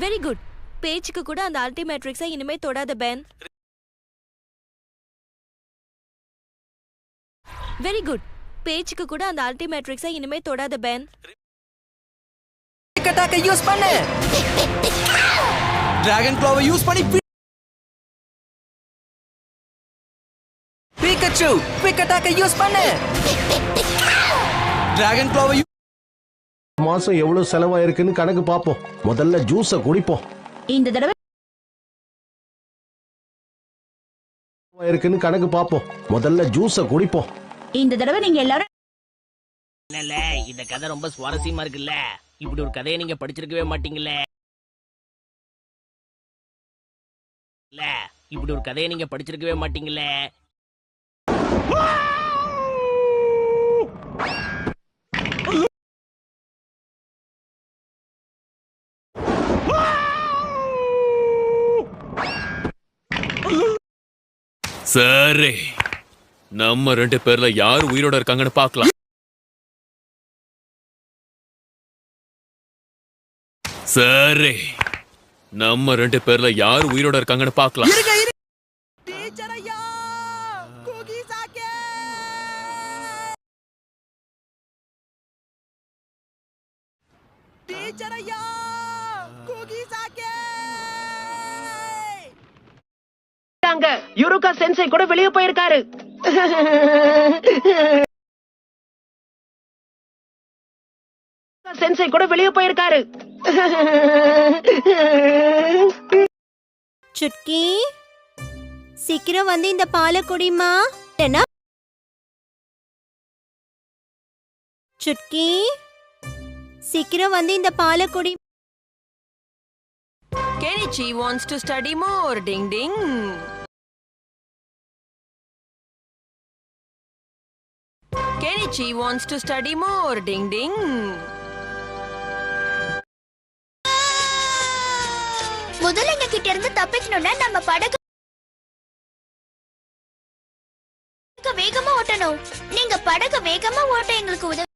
Very good. பேச்சுக்கு கூட அந்த அல்டிமேட்ரிக்ஸை இனிமே தொடாத பென். Very good. பேச்சுக்கு கூட அந்த அல்டிமேட்ரிக்ஸை இனிமே தொடாத பென். அட்டாக்க யூஸ் பண்ணு. டிராகன் க்ளோவை யூஸ் பண்ணி பிகாச்சு குவிக் அட்டாக்க யூஸ் பண்ணு. டிராகன் க்ளோவை மாசம் எவ்வளவு செலவாயிருக்குன்னு கணக்கு பாப்போம். முதல்ல ஜூஸ குடிப்போம். இந்த தடவை இருக்குன்னு கணக்கு பாப்போம். முதல்ல ஜூஸ குடிப்போம். இந்த தடவை நீங்க எல்லாரும் இல்ல இந்த கதை ரொம்ப சுவாரஸ்யமா இருக்குல்ல. இப்படி ஒரு கதையை நீங்க படிச்சிருக்கவே மாட்டீங்கல்ல. இல்ல இப்படி ஒரு கதையை நீங்க படிச்சிருக்கவே மாட்டீங்கல்ல. சரி, நம்ம 2 பேர்ல யார் உயிரோட இருக்காங்கன்னு பார்க்கலாம். சரி, நம்ம 2 பேர்ல யார் உயிரோட இருக்காங்கன்னு பார்க்கலாம். டீச்சர் ஐயா, குகி சாக்கே. டீச்சர் ஐயா, குகி சாக்கே. யுருகா சென்சை கூட வெளியே போயிருக்காரு. சென்சை கூட வெளியே போயிருக்காரு. சுட்கி, சீக்கிரம் வந்து இந்த பாலை குடிமா. என்ன சுட்கி, சீக்கிரம் வந்து இந்த பாலை குடி. Kenichi wants to study more. Ding ding. Kenichi wants to study more. Ding ding. முதலைங்க கிட்ட இருந்து தப்பிக்கணும்னா நம்ம படகு வேகமா ஓட்டணும். நீங்க படகு வேகமா ஓட்ட எங்களுக்கு உதவி